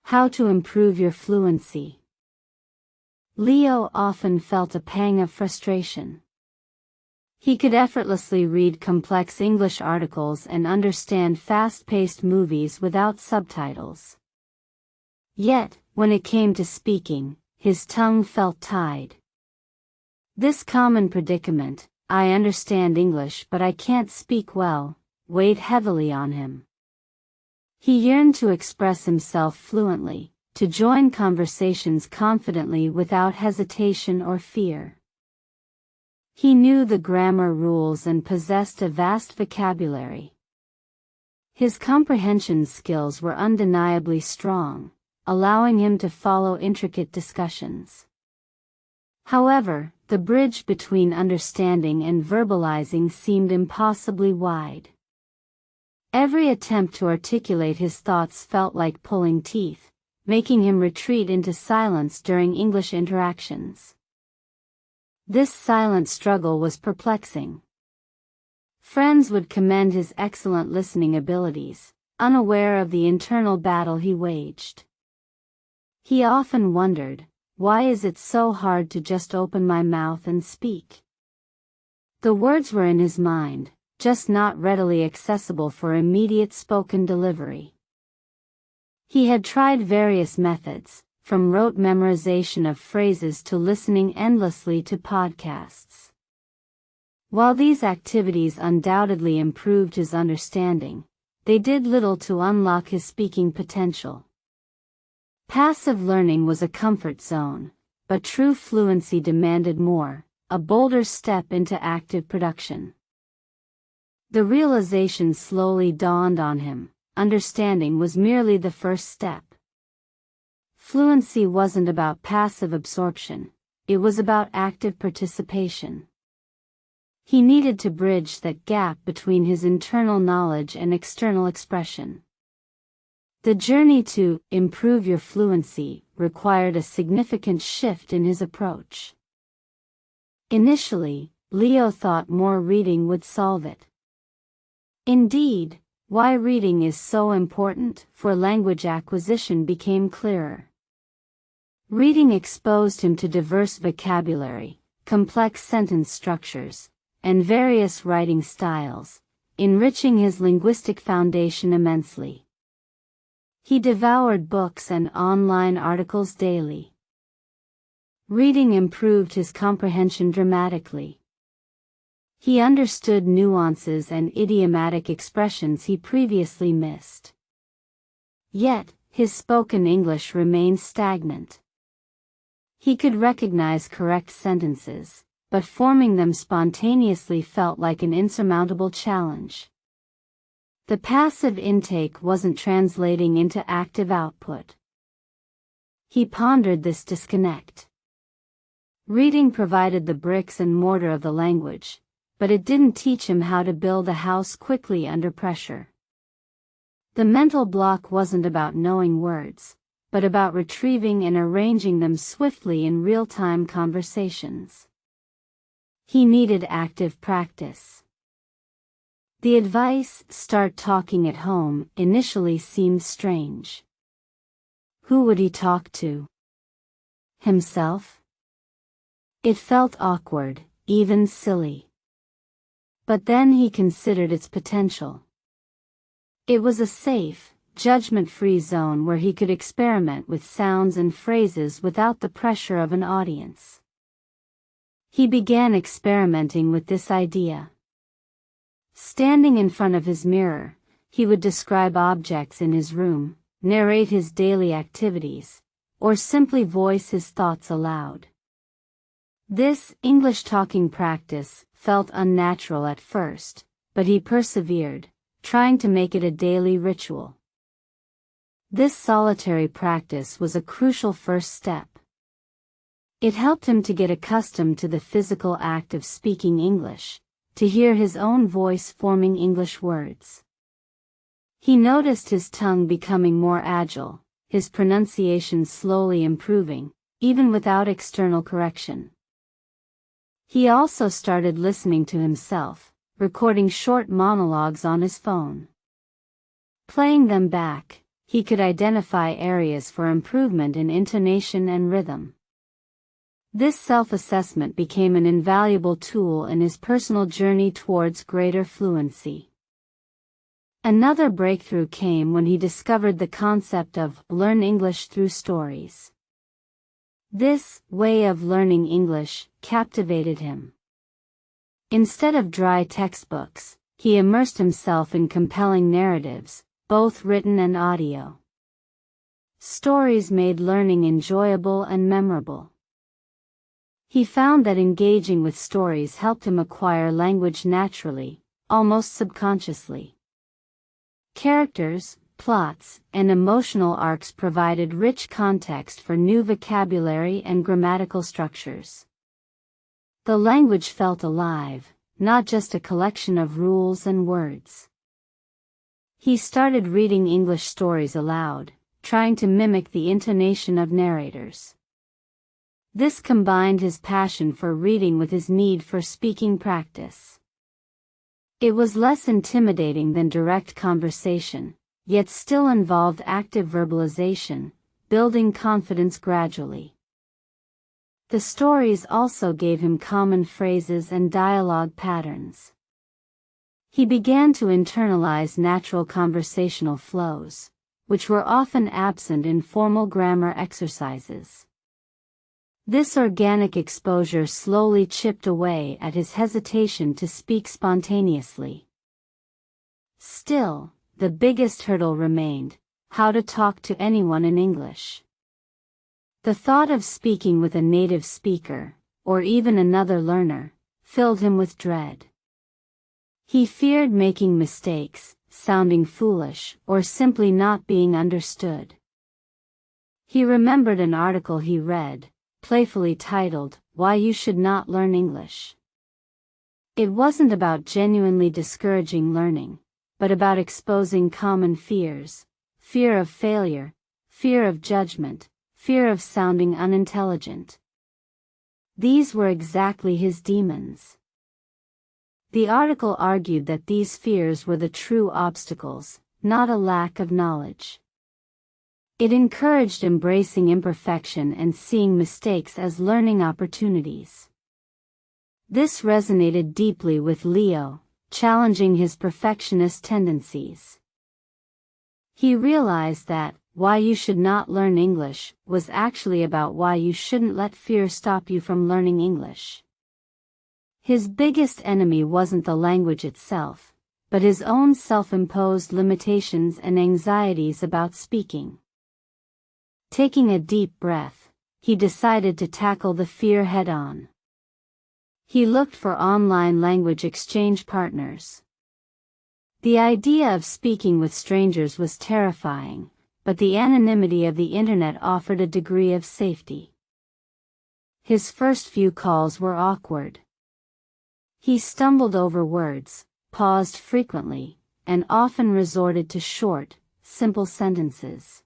How to improve your fluency. Leo often felt a pang of frustration. He could effortlessly read complex English articles and understand fast-paced movies without subtitles. Yet, when it came to speaking, his tongue felt tied. This common predicament, "I understand English but I can't speak well," weighed heavily on him. He yearned to express himself fluently, to join conversations confidently without hesitation or fear. He knew the grammar rules and possessed a vast vocabulary. His comprehension skills were undeniably strong, allowing him to follow intricate discussions. However, the bridge between understanding and verbalizing seemed impossibly wide. Every attempt to articulate his thoughts felt like pulling teeth, making him retreat into silence during English interactions. This silent struggle was perplexing. Friends would commend his excellent listening abilities, unaware of the internal battle he waged. He often wondered, "Why is it so hard to just open my mouth and speak?" The words were in his mind, just not readily accessible for immediate spoken delivery. He had tried various methods, from rote memorization of phrases to listening endlessly to podcasts. While these activities undoubtedly improved his understanding, they did little to unlock his speaking potential. Passive learning was a comfort zone, but true fluency demanded more, a bolder step into active production. The realization slowly dawned on him: understanding was merely the first step. Fluency wasn't about passive absorption, it was about active participation. He needed to bridge that gap between his internal knowledge and external expression. The journey to improve your fluency required a significant shift in his approach. Initially, Leo thought more reading would solve it. Indeed, why reading is so important for language acquisition became clearer. Reading exposed him to diverse vocabulary, complex sentence structures, and various writing styles, enriching his linguistic foundation immensely. He devoured books and online articles daily. Reading improved his comprehension dramatically. He understood nuances and idiomatic expressions he previously missed. Yet, his spoken English remained stagnant. He could recognize correct sentences, but forming them spontaneously felt like an insurmountable challenge. The passive intake wasn't translating into active output. He pondered this disconnect. Reading provided the bricks and mortar of the language, but it didn't teach him how to build a house quickly under pressure. The mental block wasn't about knowing words, but about retrieving and arranging them swiftly in real-time conversations. He needed active practice. The advice, "start talking at home," initially seemed strange. Who would he talk to? Himself? It felt awkward, even silly. But then he considered its potential. It was a safe, judgment-free zone where he could experiment with sounds and phrases without the pressure of an audience. He began experimenting with this idea. Standing in front of his mirror, he would describe objects in his room, narrate his daily activities, or simply voice his thoughts aloud. This English talking practice felt unnatural at first, but he persevered, trying to make it a daily ritual. This solitary practice was a crucial first step. It helped him to get accustomed to the physical act of speaking English, to hear his own voice forming English words. He noticed his tongue becoming more agile, his pronunciation slowly improving, even without external correction. He also started listening to himself, recording short monologues on his phone. Playing them back, he could identify areas for improvement in intonation and rhythm. This self-assessment became an invaluable tool in his personal journey towards greater fluency. Another breakthrough came when he discovered the concept of learn English through stories. This way of learning English captivated him. Instead of dry textbooks, he immersed himself in compelling narratives, both written and audio. Stories made learning enjoyable and memorable. He found that engaging with stories helped him acquire language naturally, almost subconsciously. Characters, plots, and emotional arcs provided rich context for new vocabulary and grammatical structures. The language felt alive, not just a collection of rules and words. He started reading English stories aloud, trying to mimic the intonation of narrators. This combined his passion for reading with his need for speaking practice. It was less intimidating than direct conversation, yet still involved active verbalization, building confidence gradually. The stories also gave him common phrases and dialogue patterns. He began to internalize natural conversational flows, which were often absent in formal grammar exercises. This organic exposure slowly chipped away at his hesitation to speak spontaneously. Still, the biggest hurdle remained: how to talk to anyone in English. The thought of speaking with a native speaker, or even another learner, filled him with dread. He feared making mistakes, sounding foolish, or simply not being understood. He remembered an article he read, playfully titled, "Why You Should Not Learn English." It wasn't about genuinely discouraging learning, but about exposing common fears: fear of failure, fear of judgment, fear of sounding unintelligent. These were exactly his demons. The article argued that these fears were the true obstacles, not a lack of knowledge. It encouraged embracing imperfection and seeing mistakes as learning opportunities. This resonated deeply with Leo, challenging his perfectionist tendencies. He realized that "Why You Should Not Learn English" was actually about why you shouldn't let fear stop you from learning English. His biggest enemy wasn't the language itself, but his own self-imposed limitations and anxieties about speaking. Taking a deep breath, he decided to tackle the fear head-on. He looked for online language exchange partners. The idea of speaking with strangers was terrifying, but the anonymity of the internet offered a degree of safety. His first few calls were awkward. He stumbled over words, paused frequently, and often resorted to short, simple sentences.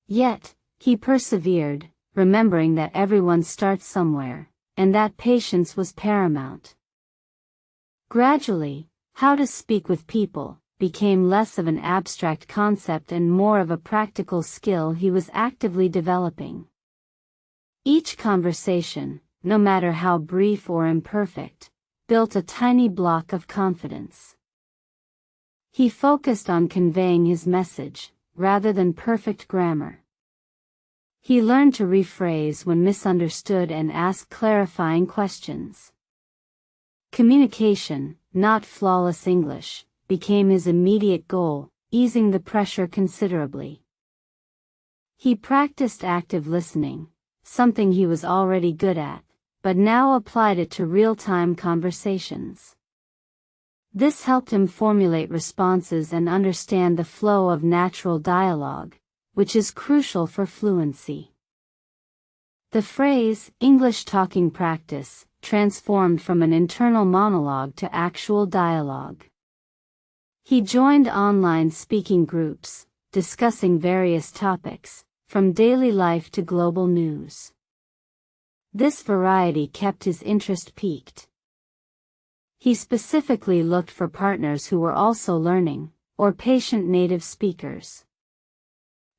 Yet, he persevered, remembering that everyone starts somewhere, and that patience was paramount. Gradually, how to speak with people became less of an abstract concept and more of a practical skill he was actively developing. Each conversation, no matter how brief or imperfect, built a tiny block of confidence. He focused on conveying his message, rather than perfect grammar. He learned to rephrase when misunderstood and ask clarifying questions. Communication, not flawless English, became his immediate goal, easing the pressure considerably. He practiced active listening, something he was already good at, but now applied it to real-time conversations. This helped him formulate responses and understand the flow of natural dialogue, which is crucial for fluency. The phrase, English talking practice, transformed from an internal monologue to actual dialogue. He joined online speaking groups, discussing various topics, from daily life to global news. This variety kept his interest piqued. He specifically looked for partners who were also learning, or patient native speakers.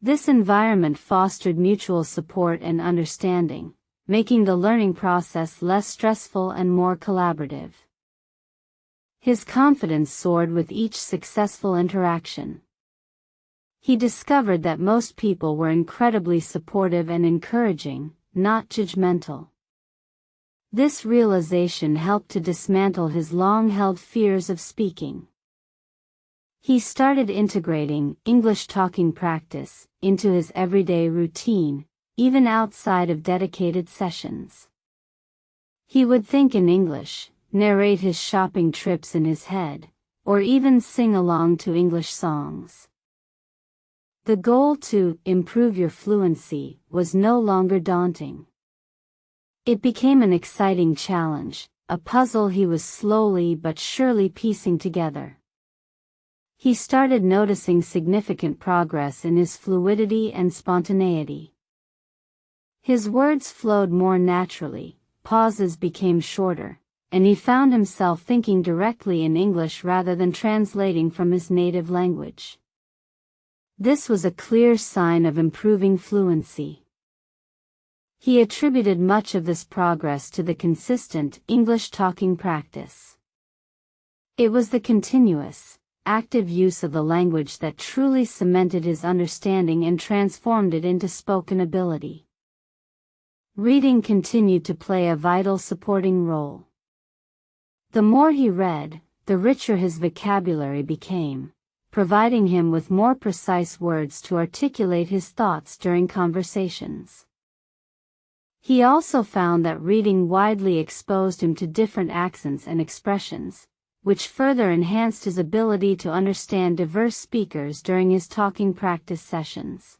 This environment fostered mutual support and understanding, making the learning process less stressful and more collaborative. His confidence soared with each successful interaction. He discovered that most people were incredibly supportive and encouraging, not judgmental. This realization helped to dismantle his long-held fears of speaking. He started integrating English talking practice into his everyday routine, even outside of dedicated sessions. He would think in English, narrate his shopping trips in his head, or even sing along to English songs. The goal to improve your fluency was no longer daunting. It became an exciting challenge, a puzzle he was slowly but surely piecing together. He started noticing significant progress in his fluidity and spontaneity. His words flowed more naturally, pauses became shorter, and he found himself thinking directly in English rather than translating from his native language. This was a clear sign of improving fluency. He attributed much of this progress to the consistent English talking practice. It was the continuous, active use of the language that truly cemented his understanding and transformed it into spoken ability. Reading continued to play a vital supporting role. The more he read, the richer his vocabulary became, providing him with more precise words to articulate his thoughts during conversations. He also found that reading widely exposed him to different accents and expressions, which further enhanced his ability to understand diverse speakers during his talking practice sessions.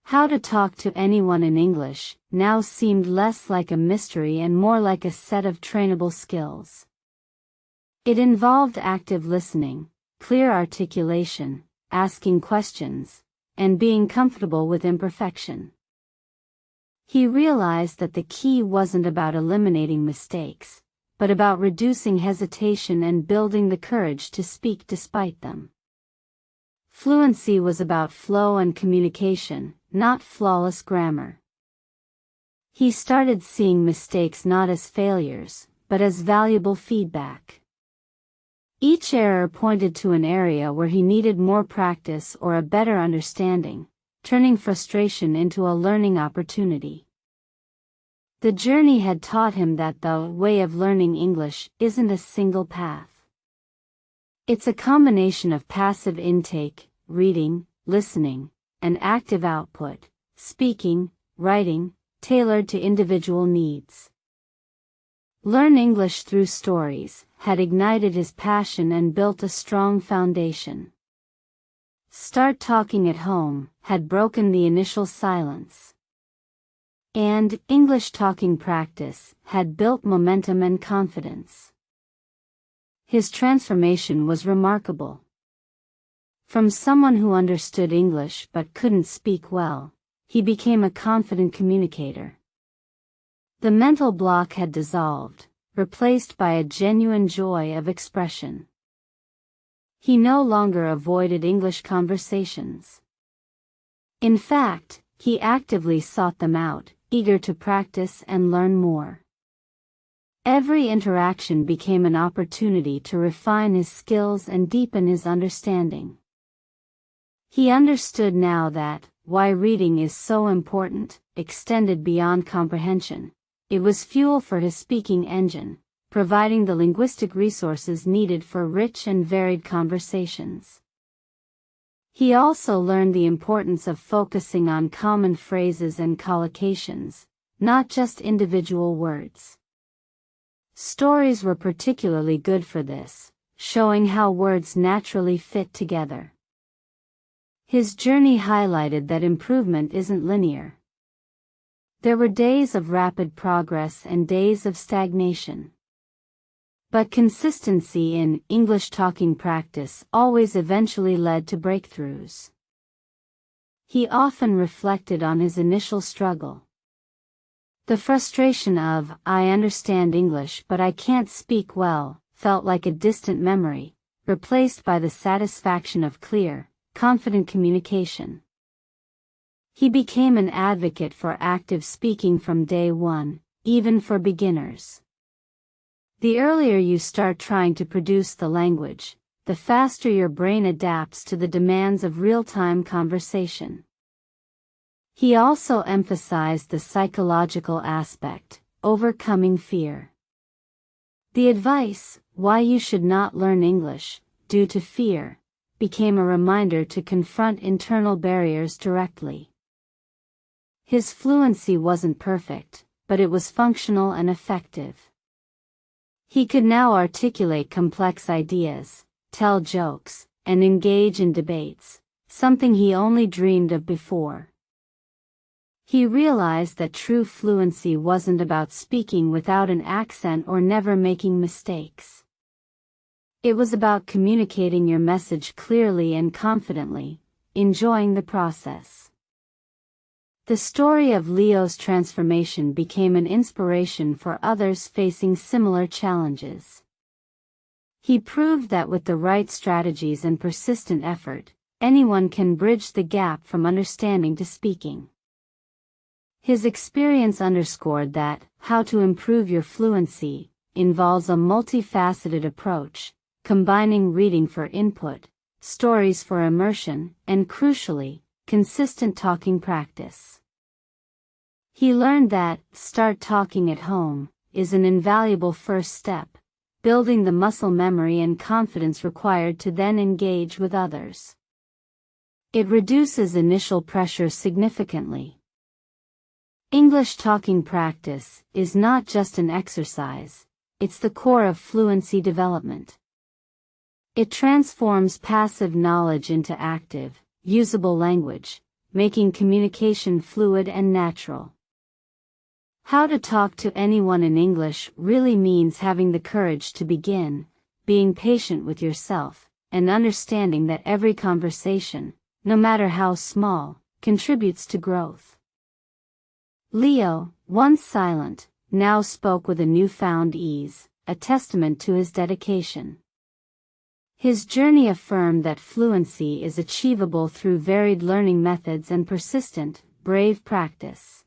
How to talk to anyone in English now seemed less like a mystery and more like a set of trainable skills. It involved active listening, clear articulation, asking questions, and being comfortable with imperfection. He realized that the key wasn't about eliminating mistakes, but about reducing hesitation and building the courage to speak despite them. Fluency was about flow and communication, not flawless grammar. He started seeing mistakes not as failures, but as valuable feedback. Each error pointed to an area where he needed more practice or a better understanding, turning frustration into a learning opportunity. The journey had taught him that the way of learning English isn't a single path. It's a combination of passive intake, reading, listening, and active output, speaking, writing, tailored to individual needs. Learn English through stories had ignited his passion and built a strong foundation. Start talking at home had broken the initial silence. And English talking practice had built momentum and confidence. His transformation was remarkable. From someone who understood English but couldn't speak well, he became a confident communicator. The mental block had dissolved, replaced by a genuine joy of expression. He no longer avoided English conversations. In fact, he actively sought them out, eager to practice and learn more. Every interaction became an opportunity to refine his skills and deepen his understanding. He understood now that, why reading is so important, extended beyond comprehension. It was fuel for his speaking engine, providing the linguistic resources needed for rich and varied conversations. He also learned the importance of focusing on common phrases and collocations, not just individual words. Stories were particularly good for this, showing how words naturally fit together. His journey highlighted that improvement isn't linear. There were days of rapid progress and days of stagnation. But consistency in English talking practice always eventually led to breakthroughs. He often reflected on his initial struggle. The frustration of, I understand English but I can't speak well, felt like a distant memory, replaced by the satisfaction of clear, confident communication. He became an advocate for active speaking from day one, even for beginners. The earlier you start trying to produce the language, the faster your brain adapts to the demands of real-time conversation. He also emphasized the psychological aspect, overcoming fear. The advice, why you should not learn English, due to fear, became a reminder to confront internal barriers directly. His fluency wasn't perfect, but it was functional and effective. He could now articulate complex ideas, tell jokes, and engage in debates, something he only dreamed of before. He realized that true fluency wasn't about speaking without an accent or never making mistakes. It was about communicating your message clearly and confidently, enjoying the process. The story of Leo's transformation became an inspiration for others facing similar challenges. He proved that with the right strategies and persistent effort, anyone can bridge the gap from understanding to speaking. His experience underscored that how to improve your fluency involves a multifaceted approach, combining reading for input, stories for immersion, and crucially, consistent talking practice. He learned that start talking at home is an invaluable first step, building the muscle memory and confidence required to then engage with others. It reduces initial pressure significantly. English talking practice is not just an exercise, it's the core of fluency development. It transforms passive knowledge into active, usable language, making communication fluid and natural. How to talk to anyone in English really means having the courage to begin, being patient with yourself, and understanding that every conversation, no matter how small, contributes to growth. Leo, once silent, now spoke with a newfound ease, a testament to his dedication. His journey affirmed that fluency is achievable through varied learning methods and persistent, brave practice.